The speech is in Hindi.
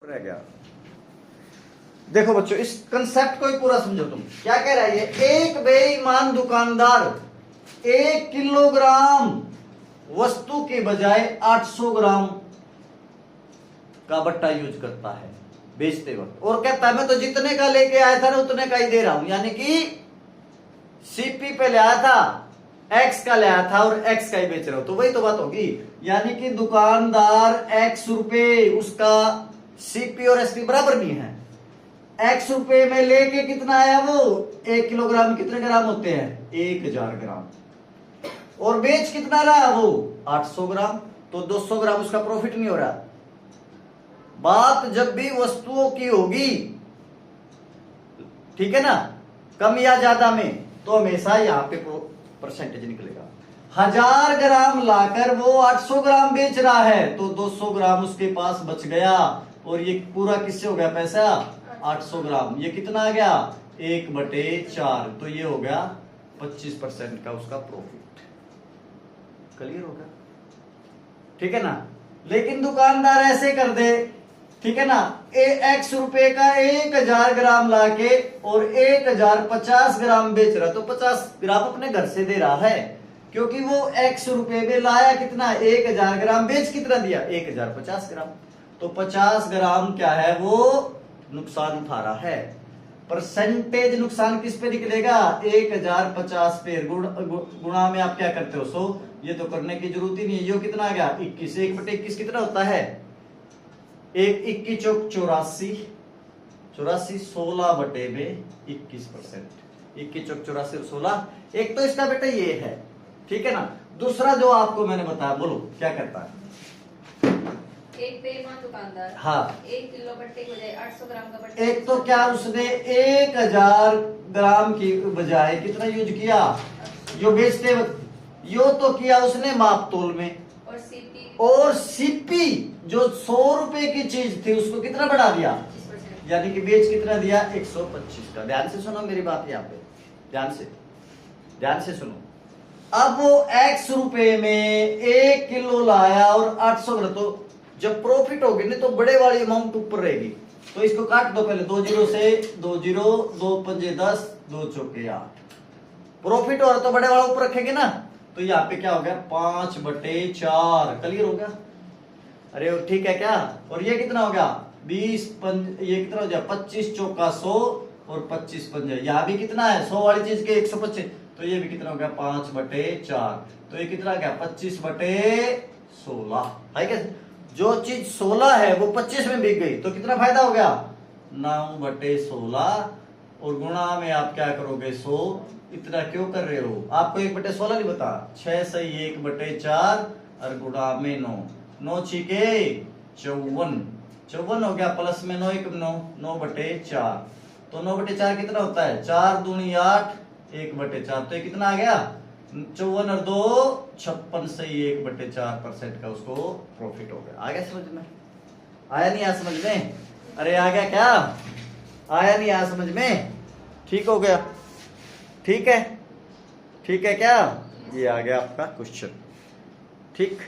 रह गया। देखो बच्चों, इस कंसेप्ट को ही पूरा समझो। तुम क्या कह रहा है ये? एक बेईमान दुकानदार 1 किलोग्राम वस्तु के बजाय 800 ग्राम का बट्टा यूज करता है बेचते वक्त, और कहता है मैं तो जितने का लेके आया था ना उतने का ही दे रहा हूं। यानी कि सीपी पे ले आया था, एक्स का ले आया था और एक्स का ही बेच रहा हूं, तो वही तो बात होगी। यानी कि दुकानदार एक्स रुपए, उसका सीपी और एसपी बराबर नहीं है। एक्स रुपए में लेके कितना आया वो? 1 किलोग्राम कितने ग्राम होते हैं? 1000 ग्राम। और बेच कितना रहा वो? 800 ग्राम। तो 200 ग्राम उसका प्रॉफिट नहीं हो रहा। बात जब भी वस्तुओं की होगी, ठीक है ना, कम या ज्यादा में, तो हमेशा यहां पे परसेंटेज निकलेगा। 1000 ग्राम लाकर वो 800 ग्राम बेच रहा है, तो 200 ग्राम उसके पास बच गया, और ये पूरा किससे हो गया पैसा? 800 ग्राम। ये कितना आ गया? 1/4। तो ये हो गया 25% का उसका प्रॉफिट। क्लियर हो गया? ठीक है ना। लेकिन दुकानदार ऐसे कर दे, ठीक है ना, एक्स रुपए का 1000 ग्राम लाके और 1050 ग्राम बेच रहा, तो 50 ग्राम अपने घर से दे रहा है, क्योंकि वो एक्स रुपए में लाया कितना? 1000 ग्राम, बेच कितना दिया? 1050 ग्राम। तो 50 ग्राम क्या है? वो नुकसान उठा रहा है। परसेंटेज नुकसान किस पे निकलेगा? 1050 पे गुणा में आप क्या करते हो? 100। ये तो करने की जरूरत ही नहीं है। ये कितना आ गया? 21। 1/21 कितना होता है? 1 चौक 84, 16/21%। 21 चौक 84 और 16। एक तो इसका बेटा ये है, ठीक है ना। दूसरा जो आपको मैंने बताया, बोलो क्या करता है? एक बेईमान दुकानदार, हाँ, 1 किलो बट्टे के बजाय 800 ग्राम का बट्टा। एक तो क्या उसने 1000 ग्राम की बजाय कितना यूज किया? जो बेचते वक्त यो तो किया उसने माप तोल में, और सीपी जो 100 रुपए की चीज थी उसको कितना बढ़ा दिया? 25%। यानी कि बेच कितना दिया? 125 का। ध्यान से सुनो मेरी बात, यहाँ पे ध्यान से सुनो। अब वो एक्स रुपए में 1 किलो लाया और 800 ग्राम, तो जब प्रॉफिट होगी ना तो बड़े वाली अमाउंट ऊपर रहेगी। तो इसको काट दो पहले, 2 0 से 2 0, 2 5 10, 2 चौके 8। प्रॉफिट हो रहा तो बड़े वाला ऊपर रखेंगे ना, तो यहाँ पे क्या हो गया? 5/4। क्लियर हो गया? अरे ठीक है क्या? और ये कितना हो गया? 20 ये कितना हो गया? 25 चौका 100 और 25 पंजे, यहाँ भी कितना है? 100 वाली चीज के 125, तो ये भी कितना हो गया? 5/4। तो ये कितना गया? 25/16 है क्या? जो चीज 16 है वो 25 में बिक गई, तो कितना फायदा हो गया? 9/16। और गुणा में आप क्या करोगे? 100। इतना क्यों कर रहे हो? आपको 1/16 नहीं बता? 6 सही 1/4 और गुणा में 9, 9 छीके 54, 54 हो गया, प्लस में 9 1 9, 9/4। तो 9/4 कितना होता है? 4 दूनी 8, 1/4। तो ये कितना आ गया? 54 और 2 56 सही 1/4% का उसको प्रॉफिट हो गया। आ गया समझ में? आया नहीं? आया समझ में? अरे आ गया क्या? आया नहीं? आया समझ में? ठीक हो गया? ठीक है? ठीक है क्या? ये आ गया आपका क्वेश्चन। ठीक।